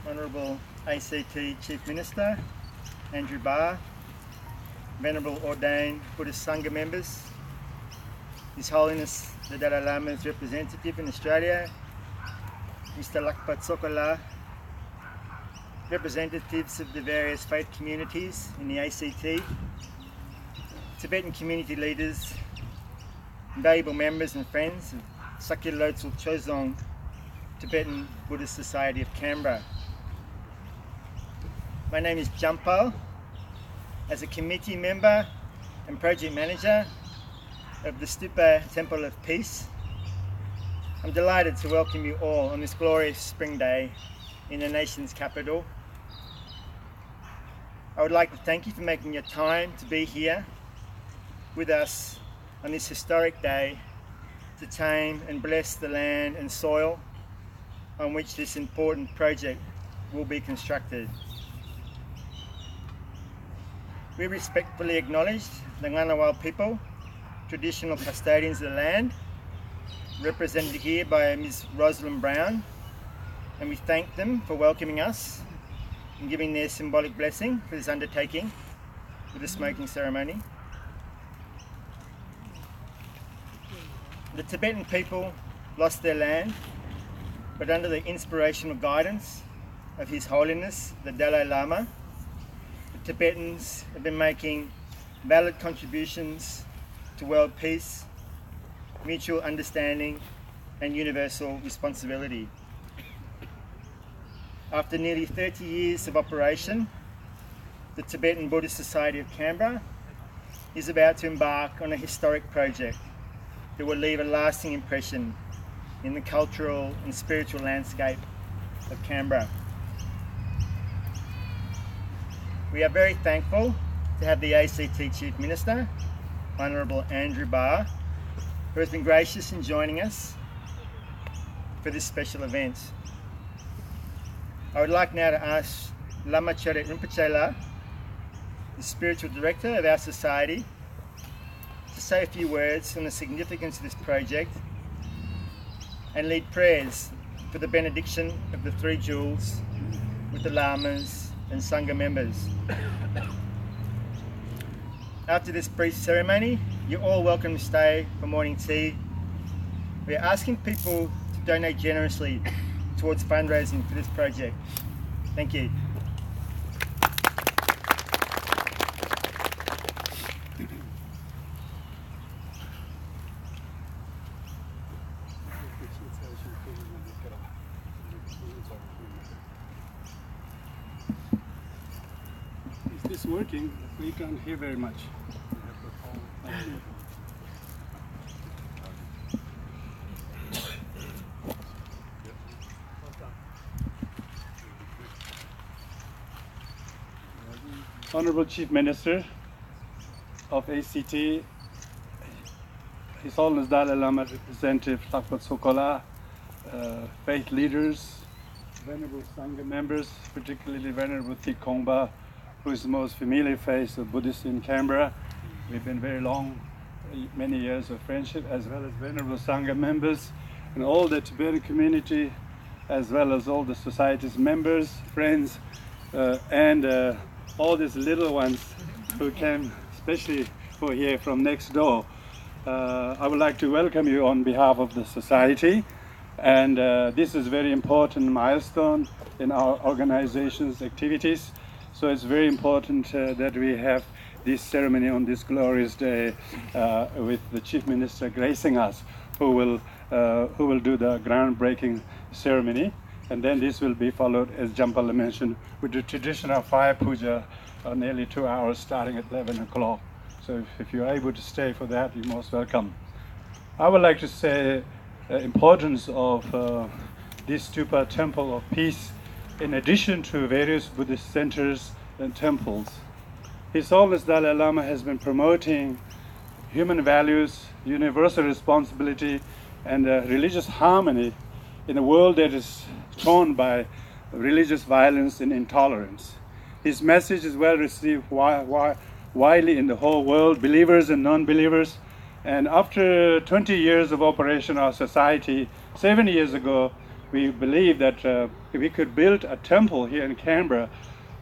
Honourable ACT Chief Minister Andrew Barr, Venerable Ordained Buddhist Sangha members, His Holiness the Dalai Lama's representative in Australia, Mr. Lakpa Tsokola, representatives of the various faith communities in the ACT, Tibetan community leaders, valuable members and friends of Sakya Lotsul Chozong Tibetan Buddhist Society of Canberra. My name is Jampal. As a committee member and project manager of the Stupa Temple of Peace, I'm delighted to welcome you all on this glorious spring day in the nation's capital. I would like to thank you for making your time to be here with us on this historic day to tame and bless the land and soil on which this important project will be constructed. We respectfully acknowledge the Ngunnawal people, traditional custodians of the land, represented here by Ms. Rosalind Brown, and we thank them for welcoming us and giving their symbolic blessing for this undertaking with the smoking ceremony. The Tibetan people lost their land, but under the inspirational guidance of His Holiness the Dalai Lama, the Tibetans have been making valid contributions to world peace, mutual understanding and universal responsibility. After nearly 30 years of operation, the Tibetan Buddhist Society of Canberra is about to embark on a historic project that will leave a lasting impression in the cultural and spiritual landscape of Canberra. We are very thankful to have the ACT Chief Minister, Honourable Andrew Barr, who has been gracious in joining us for this special event. I would like now to ask Lama Choedak Rinpoche, the Spiritual Director of our Society, to say a few words on the significance of this project and lead prayers for the benediction of the three jewels with the Lamas and Sangha members. After this brief ceremony, you're all welcome to stay for morning tea. We are asking people to donate generously towards fundraising for this project. Thank you. Is this working? We can't hear very much. Honorable Chief Minister of ACT, His Holiness Dalai Lama representative Lakpa Tsokola, faith leaders, Venerable Sangha members, particularly Venerable Thich Kongpa, who is the most familiar face of Buddhists in Canberra. We've been very long, many years of friendship, as well as Venerable Sangha members and all the Tibetan community, as well as all the society's members, friends, and all these little ones who came, especially who are here from next door. I would like to welcome you on behalf of the society, and this is a very important milestone in our organization's activities. So it's very important that we have this ceremony on this glorious day with the Chief Minister gracing us, who will do the groundbreaking ceremony. And then this will be followed, as Jampala mentioned, with the traditional fire puja, nearly 2 hours starting at 11 o'clock. So if you're able to stay for that, you're most welcome. I would like to say the importance of this Stupa Temple of Peace in addition to various Buddhist centers and temples. His Holiness Dalai Lama has been promoting human values, universal responsibility, and religious harmony in a world that is torn by religious violence and intolerance. His message is well received widely in the whole world, believers and non-believers. And after 20 years of operation of our society, 7 years ago, we believed that we could build a temple here in Canberra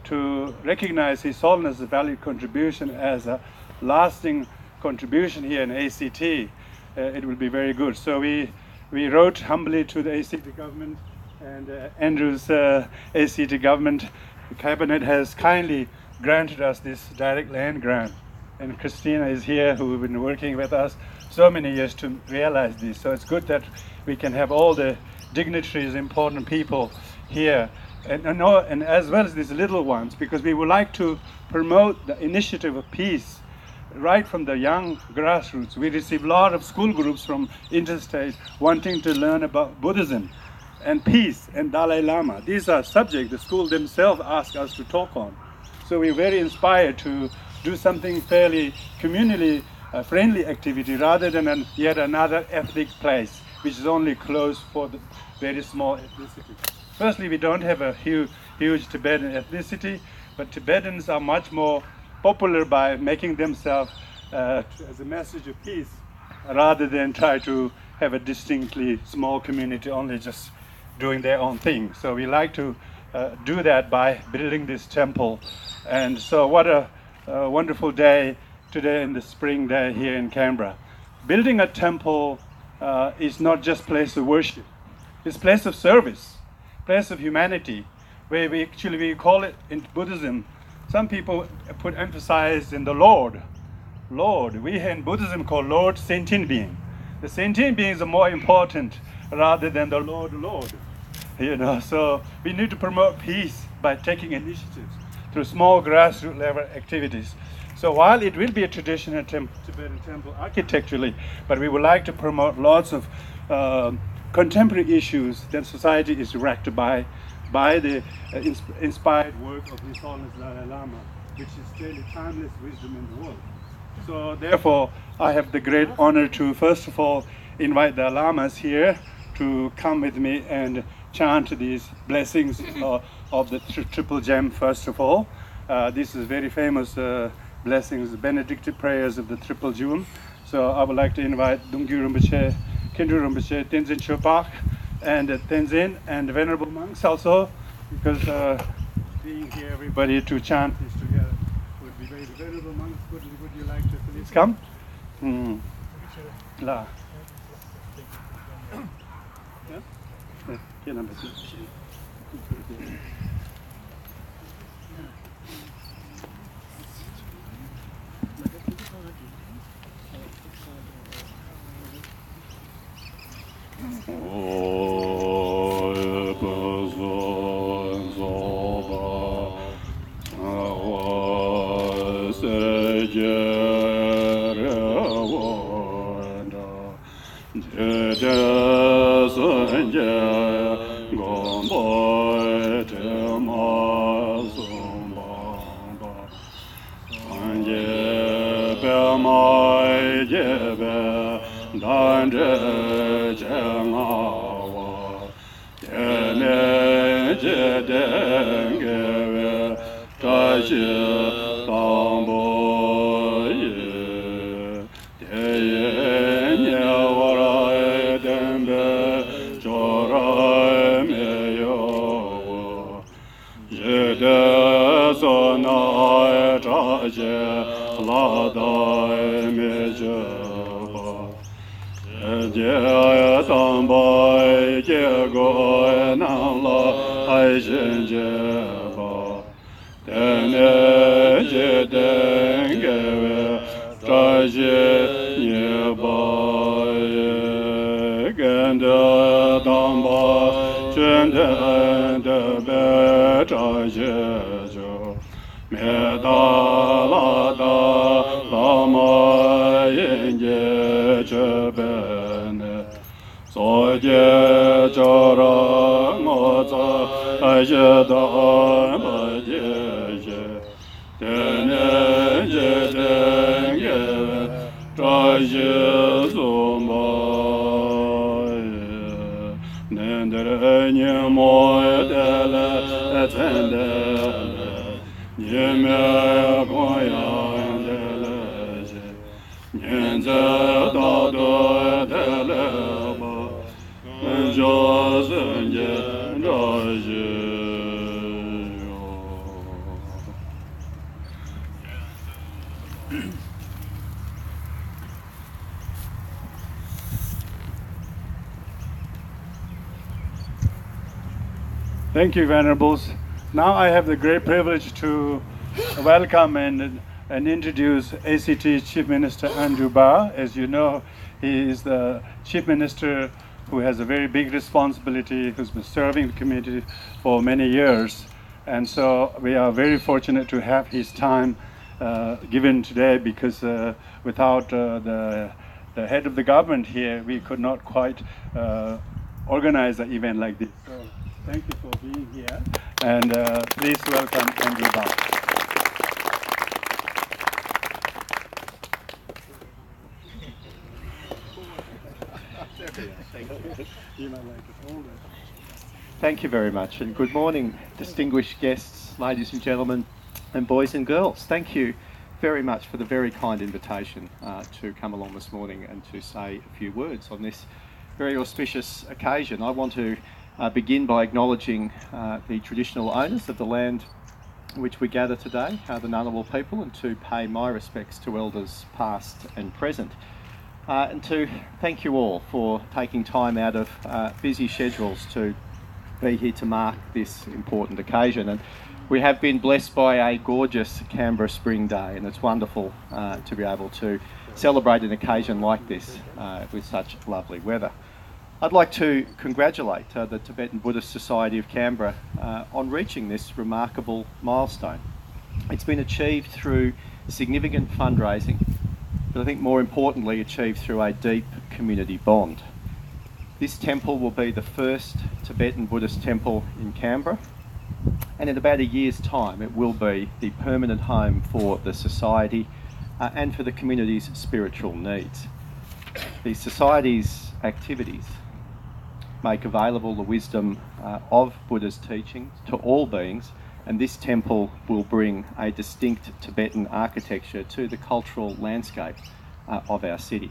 to recognize His Holiness' valued contribution as a lasting contribution here in ACT. It will be very good. So we wrote humbly to the ACT government, and Andrew's ACT government cabinet has kindly granted us this direct land grant. And Christina is here, who has been working with us so many years to realize this. So it's good that we can have all the dignitaries, important people here, and as well as these little ones, because we would like to promote the initiative of peace right from the young grassroots. We receive a lot of school groups from interstate wanting to learn about Buddhism and peace and Dalai Lama. These are subjects the school themselves ask us to talk on. So we're very inspired to do something fairly communally friendly activity rather than yet another ethnic place which is only closed for the very small ethnicity. Firstly, we don't have a huge Tibetan ethnicity, but Tibetans are much more popular by making themselves as a message of peace rather than try to have a distinctly small community only just doing their own thing. So we like to do that by building this temple. And so what a wonderful day today in the spring day here in Canberra. Building a temple is not just place of worship. It's place of service, place of humanity, where we call it in Buddhism. Some people put emphasis in the Lord. Lord, we in Buddhism call Lord sentient being. The sentient beings are more important rather than the Lord. So we need to promote peace by taking initiatives through small grassroots level activities. So while it will be a traditional Tibetan temple architecturally, but we would like to promote lots of contemporary issues that society is wrecked by the inspired work of His Holiness Dalai Lama, which is really timeless wisdom in the world. So therefore, I have the great honor to first of all invite the Lamas here to come with me and chant these blessings of the Triple Gem first of all. This is very famous blessings, Benedictine prayers of the Triple Gem. So I would like to invite Dungyu Rinpoche, Kendru Rinpoche, Tenzin Chopak, and Tenzin and the Venerable monks also, because being here everybody to chant this together would be very. The Venerable monks, would you like to please come? La. Yeah? Ganda Damba Chende Thank you, Venerables. Now I have the great privilege to welcome and introduce ACT Chief Minister Andrew Barr. As you know, he is the Chief Minister who has a very big responsibility, who's been serving the community for many years. And so we are very fortunate to have his time given today, because without the head of the government here, we could not quite organize an event like this. So thank you for being here, and please welcome Andrew Barr. Thank you very much, and good morning, distinguished guests, ladies and gentlemen, and boys and girls. Thank you very much for the very kind invitation to come along this morning and to say a few words on this very auspicious occasion. I want to begin by acknowledging the traditional owners of the land in which we gather today, the Ngunnawal people, and to pay my respects to elders past and present. And to thank you all for taking time out of busy schedules to be here to mark this important occasion. And we have been blessed by a gorgeous Canberra spring day, and it's wonderful to be able to celebrate an occasion like this with such lovely weather. I'd like to congratulate the Tibetan Buddhist Society of Canberra on reaching this remarkable milestone. It's been achieved through significant fundraising, but I think more importantly achieved through a deep community bond. This temple will be the first Tibetan Buddhist temple in Canberra, and in about a year's time it will be the permanent home for the society and for the community's spiritual needs. The society's activities make available the wisdom of Buddha's teachings to all beings, and this temple will bring a distinct Tibetan architecture to the cultural landscape of our city.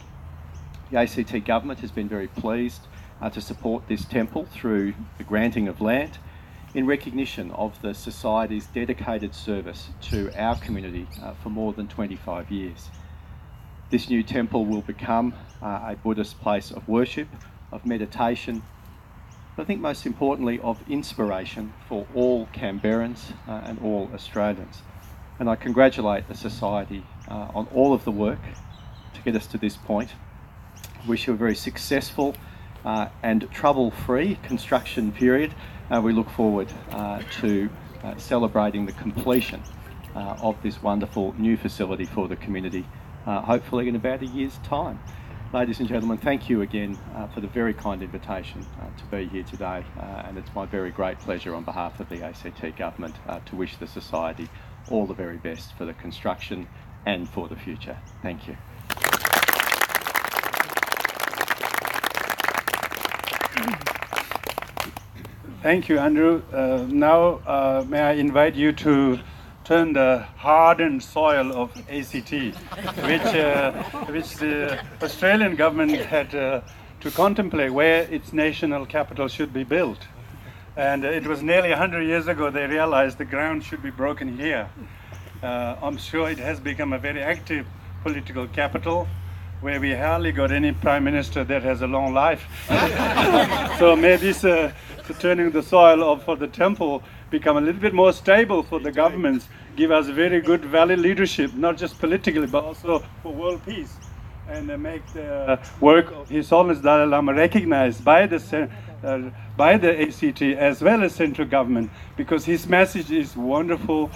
The ACT government has been very pleased to support this temple through the granting of land in recognition of the Society's dedicated service to our community for more than 25 years. This new temple will become a Buddhist place of worship, of meditation, but I think most importantly of inspiration for all Canberrans and all Australians. And I congratulate the Society on all of the work to get us to this point. Wish you a very successful and trouble-free construction period. We look forward to celebrating the completion of this wonderful new facility for the community, hopefully in about a year's time. Ladies and gentlemen, thank you again for the very kind invitation to be here today, and it's my very great pleasure on behalf of the ACT government to wish the Society all the very best for the construction and for the future. Thank you. Thank you, Andrew. Now may I invite you to turn the hardened soil of ACT, which the Australian government had to contemplate where its national capital should be built. And it was nearly 100 years ago they realized the ground should be broken here. I'm sure it has become a very active political capital, where we hardly got any prime minister that has a long life. So maybe turning the soil for the temple become a little bit more stable for the governments, give us very good valid leadership, not just politically but also for world peace, and make the work of His Holiness Dalai Lama recognized by the by the ACT as well as central government, because his message is wonderful,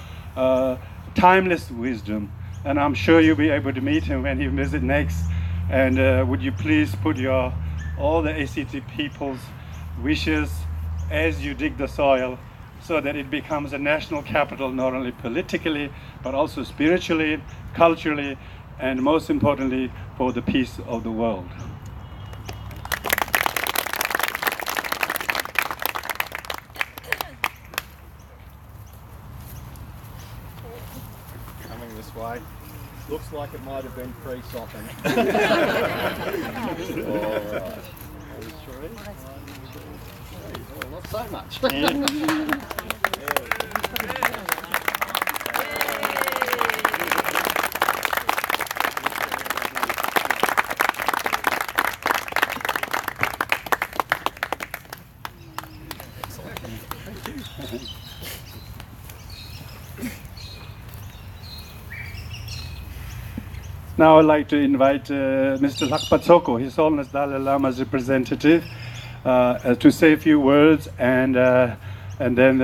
timeless wisdom. And I'm sure you'll be able to meet him when you visit next. And would you please put all the ACT people's wishes as you dig the soil, so that it becomes a national capital, not only politically, but also spiritually, culturally, and most importantly, for the peace of the world. Coming this way. Looks like it might have been pre-sopping. All right. Well, not so much. Now I'd like to invite Mr. Lakpa Tsoko, His Holiness Dalai Lama's representative, to say a few words and then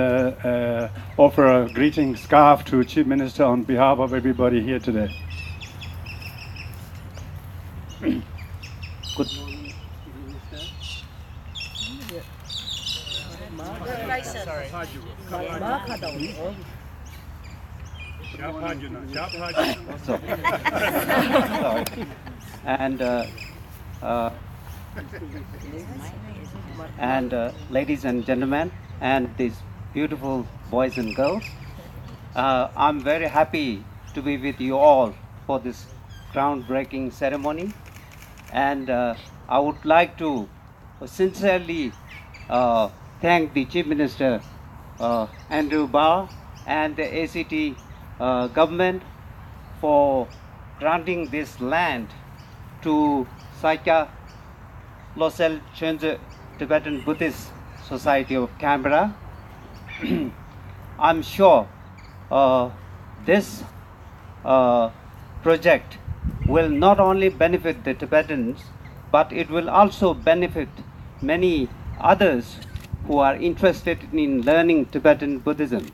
offer a greeting scarf to Chief Minister on behalf of everybody here today. Good morning, Minister. And ladies and gentlemen, and these beautiful boys and girls, I'm very happy to be with you all for this groundbreaking ceremony. And I would like to sincerely thank the Chief Minister Andrew Barr and the ACT government for granting this land to Sakya Losel Chenze Tibetan Buddhist Society of Canberra. I'm sure this project will not only benefit the Tibetans, but it will also benefit many others who are interested in learning Tibetan Buddhism.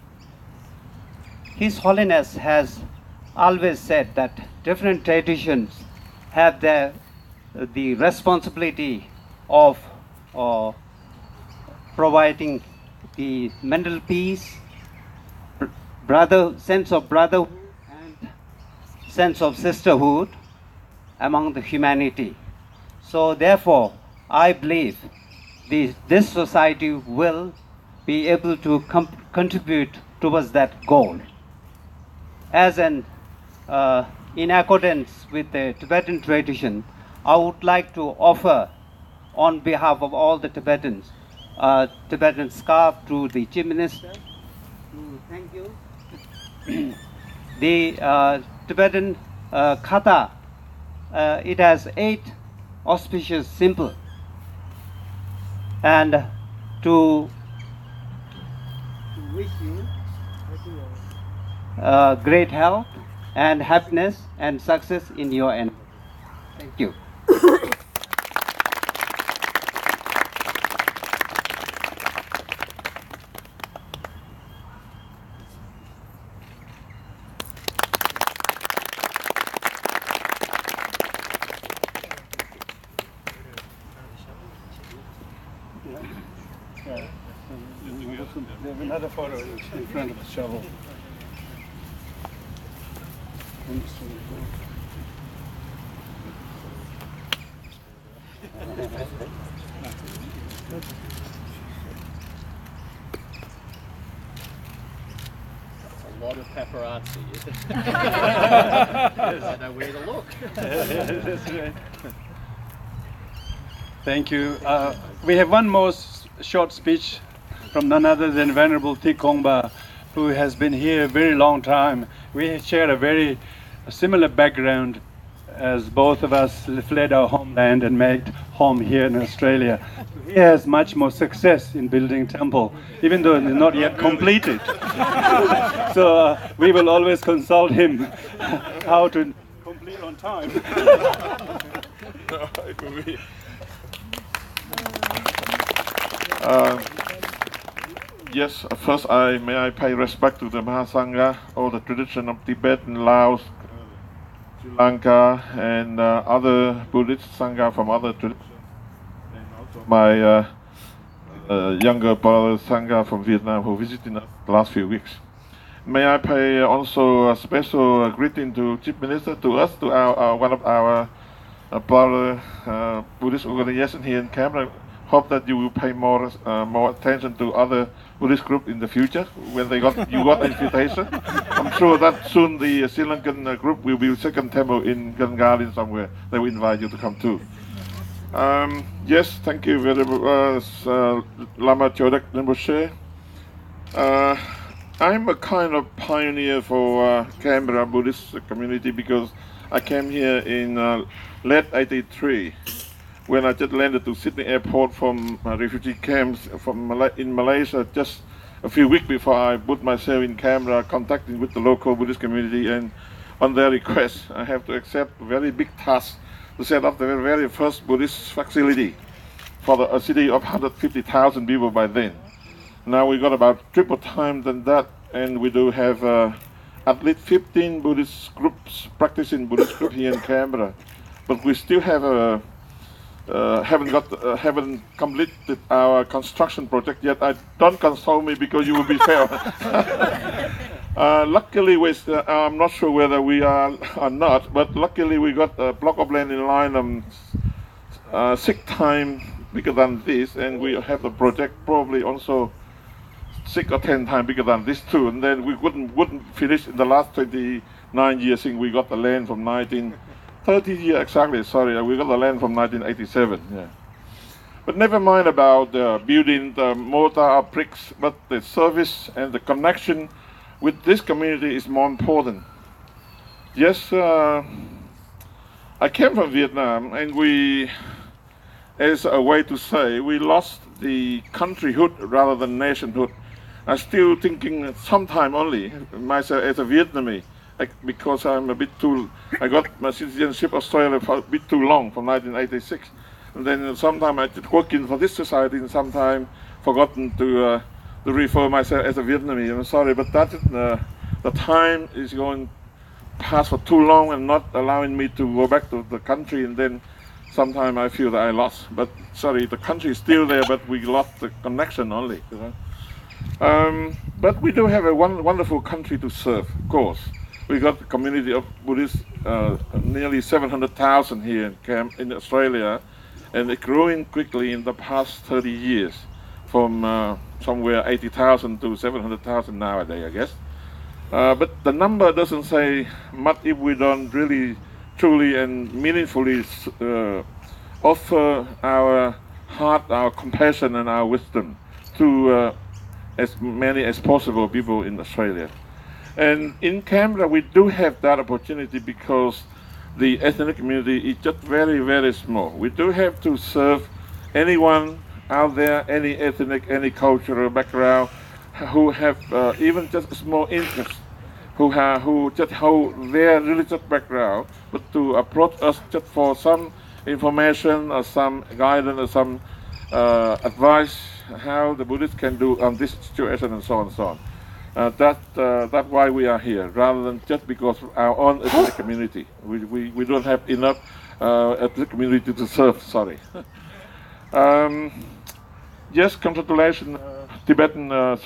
His Holiness has always said that different traditions have the responsibility of providing the mental peace, sense of brotherhood, and sense of sisterhood among the humanity. So therefore, I believe this society will be able to contribute towards that goal. As in accordance with the Tibetan tradition, I would like to offer, on behalf of all the Tibetans, Tibetan scarf to the Chief Minister to thank you. The Tibetan kata, it has 8 auspicious symbols, and to wish you great health and happiness and success in your end. Thank you. We have another photo in front of the shovel. A lot of paparazzi, isn't it? I know where to look. That's right. Thank you. We have one more short speech from none other than Venerable Thikongba, who has been here a very long time. We share a very similar background, as both of us fled our homeland and made home here in Australia. He has much more success in building temple, even though it's not yet completed. So we will always consult him how to complete on time. Yes, first may I pay respect to the Mahasangha, all the tradition of Tibet and Laos, Sri Lanka, and other Buddhist Sangha from other traditions, and also my younger brother Sangha from Vietnam who visited us the last few weeks. May I pay also a special greeting to Chief Minister, to us, to our one of our brother Buddhist organization here in Canberra. Hope that you will pay more attention to other Buddhist group in the future when you got invitation. I'm sure that soon the Sri Lankan group will be second temple in Gangali somewhere. They will invite you to come too. Yes, thank you very much, Lama Choedak Rinpoche. I'm a kind of pioneer for Canberra Buddhist community because I came here in late '83 when I just landed to Sydney Airport from refugee camps in Malaysia just a few weeks before I put myself in Canberra, contacting with the local Buddhist community, and on their request, I have to accept a very big task to set up the very first Buddhist facility for a city of 150,000 people by then. Now we got about triple time than that, and we do have at least 15 Buddhist groups, practicing Buddhist group here in Canberra, but we still have haven't completed our construction project yet. Don't console me because you will be fair. Luckily, I'm not sure whether we are or not, but luckily we got a block of land in line 6 times bigger than this, and we have the project probably also 6 or 10 times bigger than this too. And then we wouldn't finish in the last 29 years. I think we got the land from 30 years exactly, sorry, we got the land from 1987, yeah. But never mind about the building, the mortar or bricks, but the service and the connection with this community is more important. Yes, I came from Vietnam, and we, as a way to say, we lost the countryhood rather than nationhood. I'm still thinking sometime only, myself as a Vietnamese, because I'm a bit too, I got my citizenship Australia for a bit too long, from 1986. And then sometime I did working for this society, and sometime forgotten to refer myself as a Vietnamese. I'm sorry, but that the time is going past for too long and not allowing me to go back to the country, and then sometime I feel that I lost. But sorry, the country is still there, but we lost the connection only. You know? But we do have a wonderful country to serve, of course. We got a community of Buddhists, nearly 700,000 here in Australia, and it's growing quickly in the past 30 years, from somewhere 80,000 to 700,000 nowadays, I guess. But the number doesn't say much if we don't really, truly and meaningfully offer our heart, our compassion and our wisdom to as many as possible people in Australia. And in Canberra, we do have that opportunity because the ethnic community is just very, very small. We do have to serve anyone out there, any ethnic, any cultural background, who have even just a small interest, who just hold their religious background, but to approach us just for some information or some guidance or some advice how the Buddhists can do on this situation and so on and so on. That's why we are here, rather than just because of our own ethnic community. We don't have enough ethnic community to serve, sorry. Yes, congratulations, Tibetan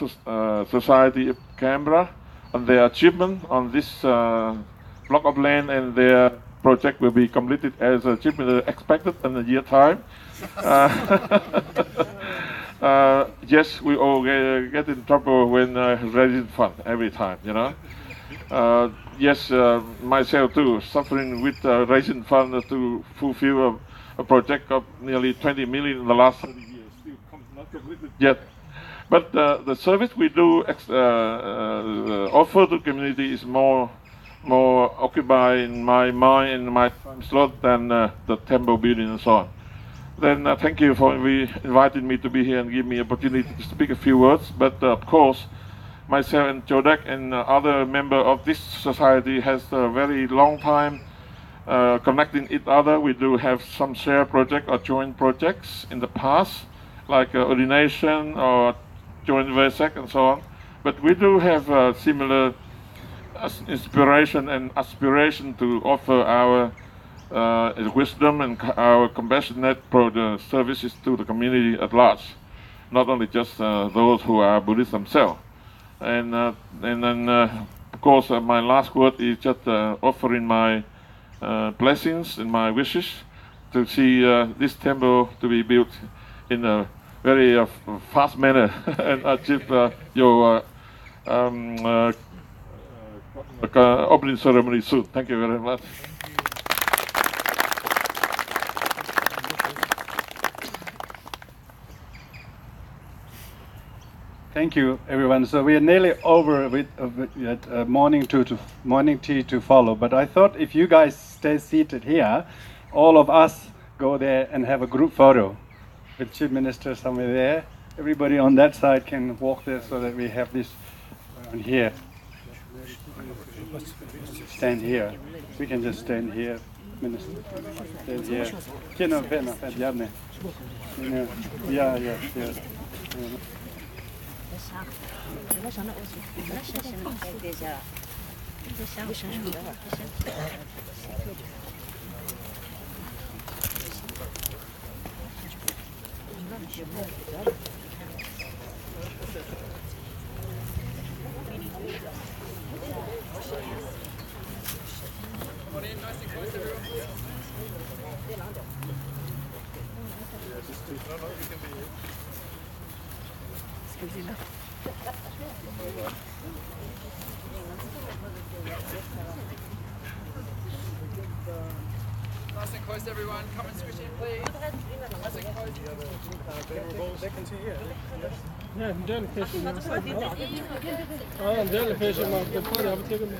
Society of Canberra on their achievement on this block of land, and their project will be completed as achievement expected in a year time. Yes, we all get in trouble when raising fund every time, you know. Yes, myself too, suffering with raising funds to fulfill a project of nearly 20 million in the last 30 years. Still not completed yet. But the service we do offer to the community is more occupying my mind and my time slot than the temple building and so on. Then thank you for inviting me to be here and give me opportunity to speak a few words. But of course, myself and Choedak and other member of this society has a very long time connecting each other. We do have some shared project or joint projects in the past, like ordination or joint Vesak and so on. But we do have similar inspiration and aspiration to offer our wisdom and our compassionate services to the community at large, not only just those who are Buddhists themselves. And then, of course, my last word is just offering my blessings and my wishes to see this temple to be built in a very fast manner and achieve your opening ceremony soon. Thank you very much. Thank you, everyone. So we are nearly over with morning tea to follow. But I thought if you guys stay seated here, all of us go there and have a group photo with Chief Minister somewhere there. Everybody on that side can walk there so that we have this around here. Stand here. We can just stand here, Minister. Stand here. Yeah. Nice and close, everyone. Come and switch in, please. Nice and close. Yeah, I'm done fishing now. I'm done fishing now. I'm taking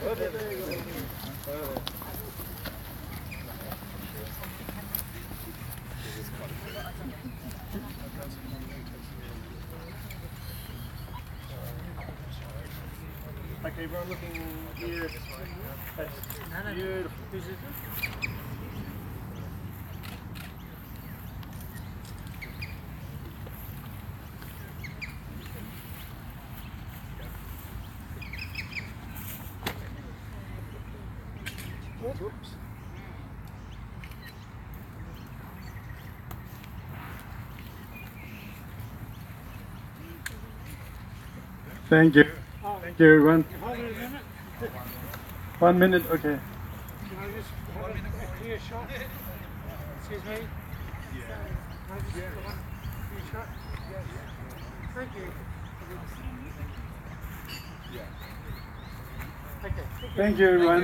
Okay, everyone looking here. That's beautiful. Whoops. Thank you. Thank you, everyone. 1 minute, okay. Excuse me? Thank you. Thank you, everyone.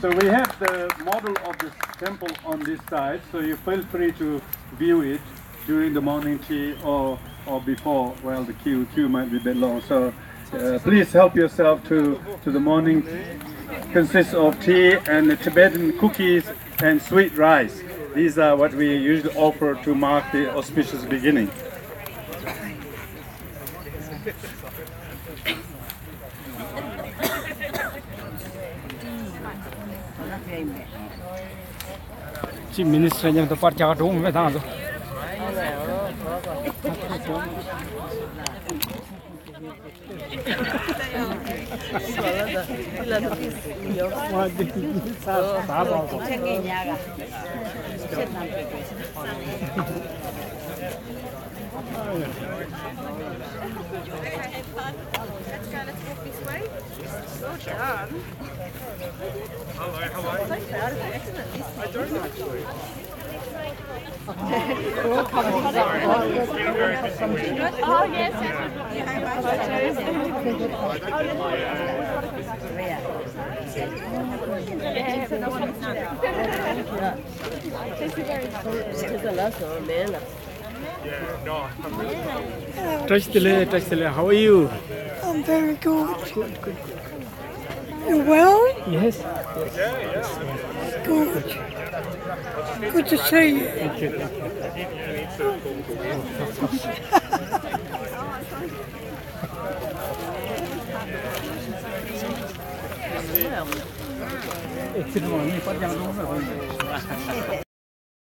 So we have the model of this temple on this side, so you feel free to view it during the morning tea or before. Well, the queue might be a bit long, so please help yourself to the morning tea. Consists of tea and Tibetan cookies and sweet rice. These are what we usually offer to mark the auspicious beginning. Chief Minister yang tempat jaga dong, macam tu. Touch how are you? I'm very good. You well? Yes. Good. Good to see you. Thank you. It's